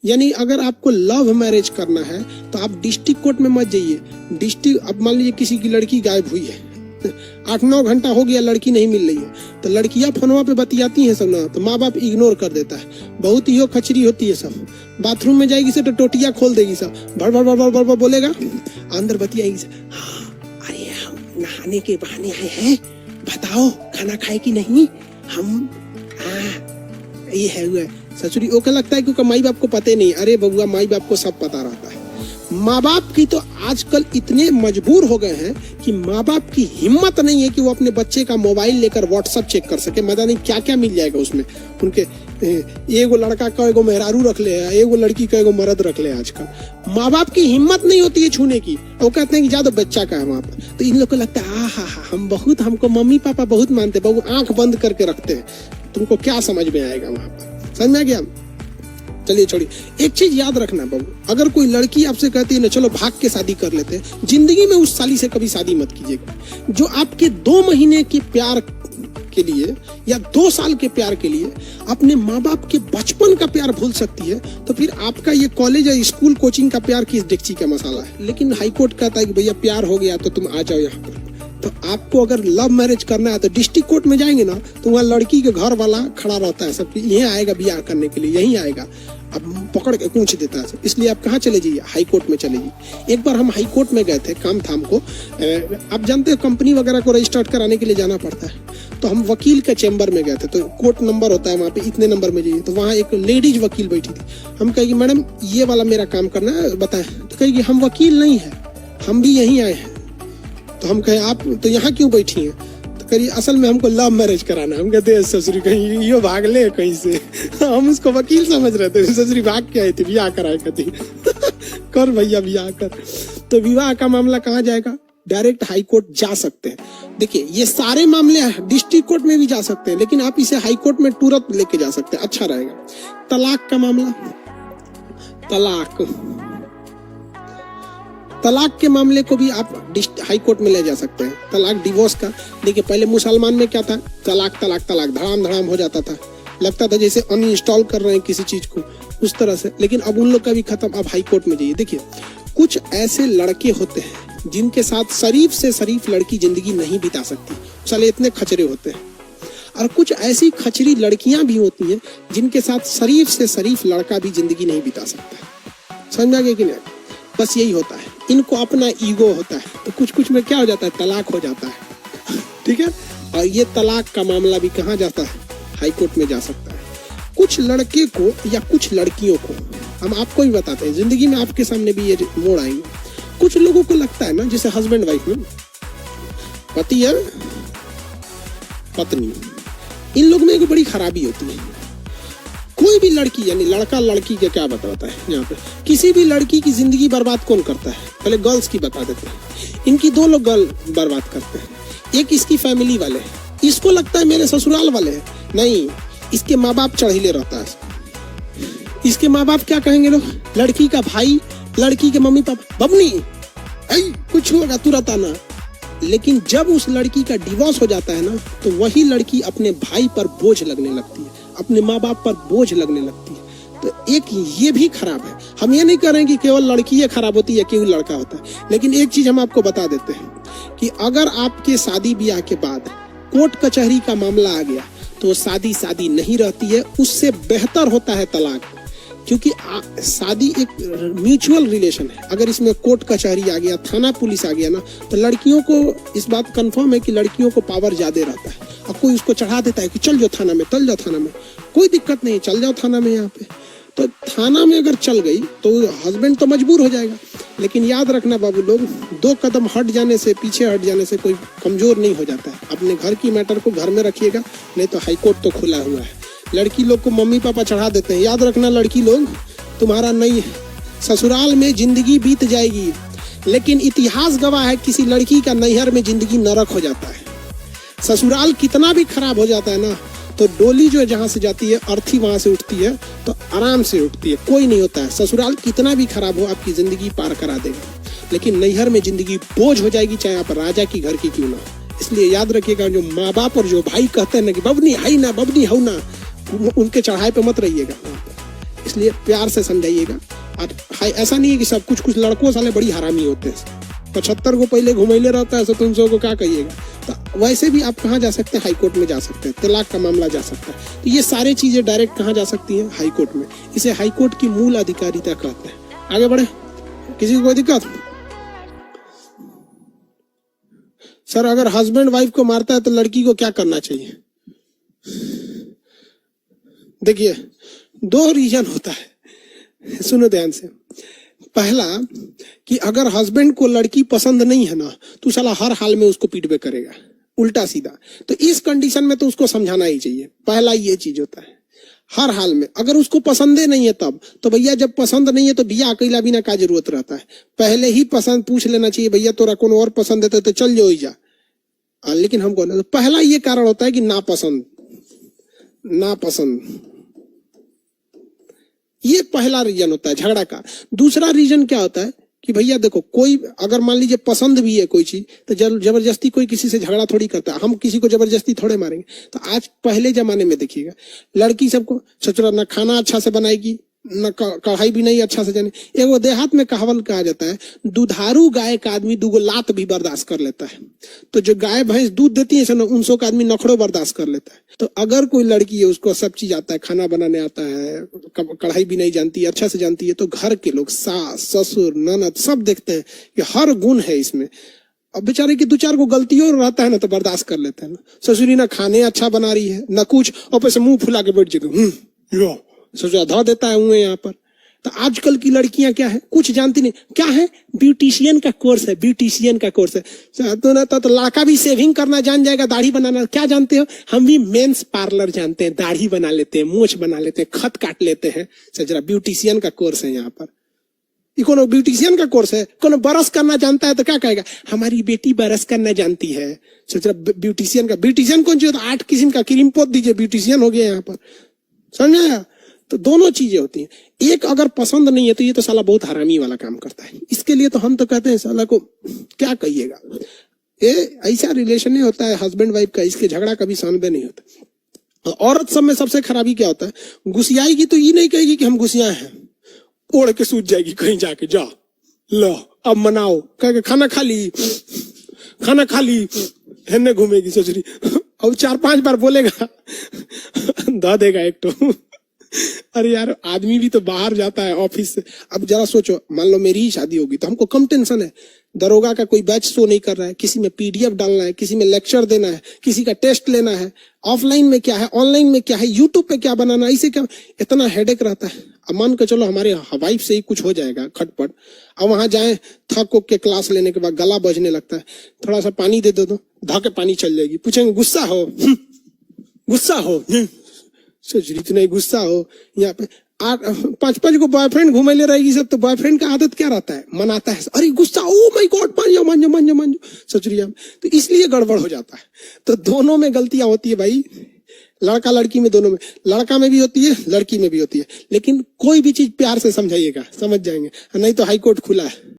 यानी अगर आपको लव मैरिज करना है तो आप डिस्ट्रिक्ट कोर्ट में मत जाइए। अब मान लीजिए किसी की लड़की गायब हुई है, 8-9 घंटा हो गया, लड़की नहीं मिल रही है, तो लड़कियां फोनवा पे बतियाती हैं सब ना, तो माँ बाप इग्नोर कर देता है। बहुत ही खचरी होती है सब। बाथरूम में जाएगी से तो टोटिया खोल देगी सब, भर भर भर भर भर बोलेगा, अंदर बतियाएगी से, हाँ अरे हम नहाने के बहाने आए हैं, बताओ खाना खाए कि नहीं, हम ये है हुआ ससुरी। ओके लगता है क्योंकि माई बाप को पता नहीं। अरे बबुआ, माई बाप को सब पता रहता है। माँ बाप की तो आजकल इतने मजबूर हो गए हैं कि माँ बाप की हिम्मत नहीं है कि वो अपने बच्चे का मोबाइल लेकर व्हाट्सएप चेक कर सके। मजा नहीं क्या क्या मिल जाएगा उसमें। उनके एगो लड़का का एगो मेहरारू रख ले, एगो लड़की का एगो मर्द रख ले। आजकल माँ बाप की हिम्मत नहीं होती है छूने की। वो कहते हैं कि ज्यादा बच्चा का है वहाँ पर। तो इन लोग को लगता है हम बहुत, हमको मम्मी पापा बहुत मानते, बबू आंख बंद करके रखते हैं। तुमको क्या समझ में आएगा वहां पर, समझ में आ गया? चलिए छोड़िए। एक चीज याद रखना बबू, अगर कोई लड़की आपसे कहती है ना चलो भाग के शादी कर लेते हैं, जिंदगी में उस साली से कभी शादी मत कीजिएगा। जो आपके 2 महीने के प्यार के लिए या 2 साल के प्यार के लिए अपने माँ बाप के बचपन का प्यार भूल सकती है, तो फिर आपका ये कॉलेज या स्कूल कोचिंग का प्यार किस डेक्ची का मसाला है। लेकिन हाईकोर्ट कहता है कि भैया प्यार हो गया तो तुम आ जाओ यहाँ पर। तो आपको अगर लव मैरिज करना है तो डिस्ट्रिक्ट कोर्ट में जाएंगे ना, तो वहाँ लड़की के घर वाला खड़ा रहता है सब, यहीं आएगा ब्याह करने के लिए, यहीं आएगा, अब पकड़ के पूछ देता है। इसलिए आप कहाँ चले जाइए, हाई कोर्ट में चले जाइए। एक बार हम हाई कोर्ट में गए थे, काम था हमको। आप जानते हो कंपनी वगैरह को रजिस्टर्ड कराने के लिए जाना पड़ता है, तो हम वकील के चैम्बर में गए थे। तो कोर्ट नंबर होता है वहाँ पे, इतने नंबर में जाइए। तो वहाँ एक लेडीज वकील बैठी थी। हम कहेगी मैडम ये वाला मेरा काम करना है, बताएं। तो कहेगी हम वकील नहीं है, हम भी यहीं आए हैं। तो हम कहे आप तो यहाँ क्यों बैठी हैं? तो कहिए असल में हमको लव मैरिज कराना है। हम कहते हैं ससुरी कहीं ये भाग ले कहीं से। हम उसको वकील समझ रहे थे, ससुरी भाग के आई थी, ब्याह कराए कहती कर भैया ब्याह कर। तो विवाह का मामला कहाँ जाएगा? डायरेक्ट हाई कोर्ट जा सकते हैं। देखिए ये सारे मामले डिस्ट्रिक्ट कोर्ट में भी जा सकते हैं, लेकिन आप इसे हाई कोर्ट में तुरंत लेके जा सकते हैं, अच्छा रहेगा। तलाक का मामला, तलाक के मामले को भी आप हाई कोर्ट में ले जा सकते हैं। तलाक डिवोर्स का, देखिए पहले मुसलमान में क्या था, तलाक तलाक तलाक धड़ाम धड़ाम हो जाता था, लगता था जैसे अनइंस्टॉल कर रहे हैं किसी चीज को, उस तरह से। लेकिन अब उन लोग का भी खत्म, अब हाई कोर्ट में जाइए। देखिए कुछ ऐसे लड़के होते हैं जिनके साथ शरीफ से शरीफ लड़की जिंदगी नहीं बिता सकती, साले इतने खचरे होते हैं। और कुछ ऐसी खचरी लड़कियां भी होती हैं जिनके साथ शरीफ से शरीफ लड़का भी जिंदगी नहीं बिता सकता। समझा गया कि नहीं? बस यही होता है, इनको अपना ईगो होता है। तो कुछ कुछ में क्या हो जाता है, तलाक हो जाता है, ठीक है। और ये तलाक का मामला भी कहाँ जाता है, हाई कोर्ट में जा सकता है। कुछ लड़के को या कुछ लड़कियों को, हम आपको ही बताते हैं, जिंदगी में आपके सामने भी ये मोड़ आएंगे। कुछ लोगों को लगता है ना, जैसे हस्बैंड वाइफ में पति है पत्नी, इन लोग में एक बड़ी खराबी होती है। कोई भी लड़की, यानी लड़का लड़की के क्या बताता है यहाँ पे, किसी भी लड़की की जिंदगी बर्बाद कौन करता है? पहले गर्ल्स की बता देते हैं। इनकी 2 लोग गर्ल बर्बाद करते हैं। एक इसकी फैमिली वाले, इसको लगता है मेरे ससुराल वाले हैं, नहीं, इसके माँ बाप चढ़ीले रहता है। इसके माँ बाप क्या कहेंगे लोग, लड़की का भाई, लड़की के मम्मी पापा, बबनी कुछ होगा तुरंत आना। लेकिन जब उस लड़की का डिवोर्स हो जाता है ना, तो वही लड़की अपने भाई पर बोझ लगने लगती है, अपने माँ बाप पर बोझ लगने लगती है। तो एक ये भी खराब है। हम ये नहीं कह रहे हैं कि केवल लड़की ये खराब होती है, केवल लड़का होता है। लेकिन एक चीज हम आपको बता देते हैं कि अगर आपके शादी ब्याह के बाद कोर्ट कचहरी का मामला आ गया, तो शादी नहीं रहती है, उससे बेहतर होता है तलाक। क्योंकि शादी एक म्यूचुअल रिलेशन है। अगर इसमें कोर्ट कचहरी आ गया, थाना पुलिस आ गया ना, तो लड़कियों को इस बात कंफर्म है कि लड़कियों को पावर ज्यादा रहता है। और कोई उसको चढ़ा देता है कि चल जाओ थाना में, चल जाओ थाना में, कोई दिक्कत नहीं, चल जाओ थाना में। यहाँ पे तो थाना में अगर चल गई तो हस्बैंड तो मजबूर हो जाएगा। लेकिन याद रखना बाबू लोग, 2 कदम हट जाने से, पीछे हट जाने से कोई कमजोर नहीं हो जाता है। अपने घर की मैटर को घर में रखिएगा, नहीं तो हाईकोर्ट तो खुला हुआ है। लड़की लोग को मम्मी पापा चढ़ा देते हैं। याद रखना लड़की लोग, तुम्हारा नहीं है, ससुराल में जिंदगी बीत जाएगी। लेकिन इतिहास गवाह है, किसी लड़की का नैहर में जिंदगी नरक हो जाता है। ससुराल कितना भी खराब हो जाता है ना, तो डोली जो है जहाँ से जाती है, अर्थी वहां से उठती है, तो आराम से उठती है, कोई नहीं होता है। ससुराल कितना भी खराब हो, आपकी जिंदगी पार करा देगा। लेकिन नैहर में जिंदगी बोझ हो जाएगी, चाहे आप राजा की घर की क्यों ना। इसलिए याद रखिएगा, जो माँ बाप और जो भाई कहते हैं ना कि बबनी हाई ना, बबनी हाउ ना, उनके चढ़ाए पे मत रहिएगा। इसलिए प्यार से समझाइएगा। और ऐसा नहीं है कि सब कुछ लड़कों साले बड़ी हरामी होते हैं, 75 को पहले घुमैले रहता है, तो तुम सबको क्या कहिएगा। तो वैसे भी आप कहाँ जा सकते हैं, हाई कोर्ट में जा सकते हैं, तलाक का मामला जा सकता है। तो ये सारी चीजें डायरेक्ट कहाँ जा सकती हैं, हाई कोर्ट में। इसे हाई कोर्ट की मूल अधिकारिता कहते हैं। आगे बढ़े, किसी को कोई दिक्कत? सर अगर हस्बैंड वाइफ को मारता है तो लड़की को क्या करना चाहिए? देखिए 2 रीजन होता है, सुनो ध्यान से। पहला कि अगर हस्बैंड को लड़की पसंद नहीं है ना, तो साला हर हाल में उसको पीटबे करेगा, उल्टा सीधा। तो इस कंडीशन में तो उसको समझाना ही चाहिए। पहला ये चीज होता है, हर हाल में। अगर उसको पसंद नहीं है तब तो भैया, जब पसंद नहीं है तो बिया अकेला बिना का जरूरत रहता है, पहले ही पसंद पूछ लेना चाहिए, भैया तोरा कौन और पसंद है तो चल जो जा। लेकिन हमको तो पहला ये कारण होता है कि नापसंद, ये पहला रीजन होता है झगड़ा का। दूसरा रीजन क्या होता है कि भैया देखो, कोई अगर मान लीजिए पसंद भी है कोई चीज, तो जबरदस्ती कोई किसी से झगड़ा थोड़ी करता है। हम किसी को जबरदस्ती थोड़े मारेंगे। तो आज पहले जमाने में देखिएगा, लड़की सबको सचुरा न खाना अच्छा से बनाएगी, न कढ़ाई भी नहीं अच्छा से जाने। एगो देहात में कहावत कहा जाता है, दुधारू गाय का आदमी 2 लात भी बर्दाश्त कर लेता है। तो जो गाय भैंस दूध देती है उन सौ का आदमी नखड़ो बर्दाश्त कर लेता है। तो अगर कोई लड़की है, उसको सब चीज आता है, खाना बनाने आता है, कढ़ाई भी नहीं जानती है, अच्छा से जानती है, तो घर के लोग, सास ससुर ननद, सब देखते हैं कि हर गुण है इसमें। अब बेचारे की 2-4 को गलतियों रहता है ना, तो बर्दाश्त कर लेते हैं ना। ससुरी ना खाने अच्छा बना रही है न कुछ, और पैसे मुंह फुला के बैठ जाएगा, सोचा धा देता है उन्हें यहाँ पर। तो आजकल की लड़कियां क्या है, कुछ जानती नहीं। क्या है, ब्यूटिशियन का कोर्स है, ब्यूटिशियन का कोर्स है। तो लड़का भी सेविंग करना जान जाएगा, दाढ़ी बनाना क्या जानते हो? हम भी मेंस पार्लर जानते हैं, दाढ़ी बना लेते हैं, मूछ बना लेते हैं, खत काट लेते हैं। सजरा ब्यूटिशियन का कोर्स है यहाँ पर। कोनो ब्यूटिशियन का कोर्स है, कोनो बरस करना जानता है तो क्या कहेगा, हमारी बेटी बरस करना जानती है। सोच रहा ब्यूटिशियन का, ब्यूटिशियन कौन चाहिए? 8 किस्म का क्रीम पोत दीजिए, ब्यूटिशियन हो गया यहाँ पर। समझा? तो दोनों चीजें होती हैं। एक अगर पसंद नहीं है तो ये तो साला बहुत हरामी वाला काम करता है। इसके लिए तो हम तो कहते हैं साला को क्या कहिएगा, ये ऐसा रिलेशन नहीं होता है हस्बैंड वाइफ का, इसके झगड़ा कभी सामने नहीं होता। औरत सब में सबसे खराबी क्या होता है, गुस्सियाएगी तो ये नहीं कहेगी कि हम गुस्सियाए हैं, ओढ़ के सूझ जाएगी कहीं जाके, जा लो अब मनाओ, कहेगा खाना खा ली, खाना खा ली, हेने घूमेगी ससुरी, और 4-5 बार बोलेगा धा देगा एक तो। अरे यार, आदमी भी तो बाहर जाता है ऑफिस से। अब जरा सोचो, मान लो मेरी ही शादी होगी तो हमको कम टेंशन है, दरोगा का कोई बैच शो नहीं कर रहा है, किसी में पीडीएफ डालना है, किसी में लेक्चर देना है, किसी का टेस्ट लेना है, ऑफलाइन में क्या है, ऑनलाइन में क्या है, यूट्यूब पे क्या बनाना, इसे क्या, इतना हेडेक रहता है। अब मान के चलो हमारे वाइफ से ही कुछ हो जाएगा खटपट, अब वहां जाए थक के क्लास लेने के बाद गला बजने लगता है, थोड़ा सा पानी दे दो तो धाके पानी चल जाएगी, पूछेंगे गुस्सा हो, गुस्सा हो, सोचरी तो नहीं गुस्सा हो। यहाँ पे 5-5 को बॉयफ्रेंड घूमे ले रहेगी सब, तो बॉयफ्रेंड का आदत क्या रहता है, मनाता है, अरे गुस्सा, ओ माय गॉड, मान जाओ सोचरी। तो इसलिए गड़बड़ हो जाता है। तो दोनों में गलतियां होती है भाई, लड़का लड़की में, दोनों में, लड़का में भी होती है, लड़की में भी होती है। लेकिन कोई भी चीज प्यार से समझाइएगा, समझ जाएंगे, नहीं तो हाईकोर्ट खुला है।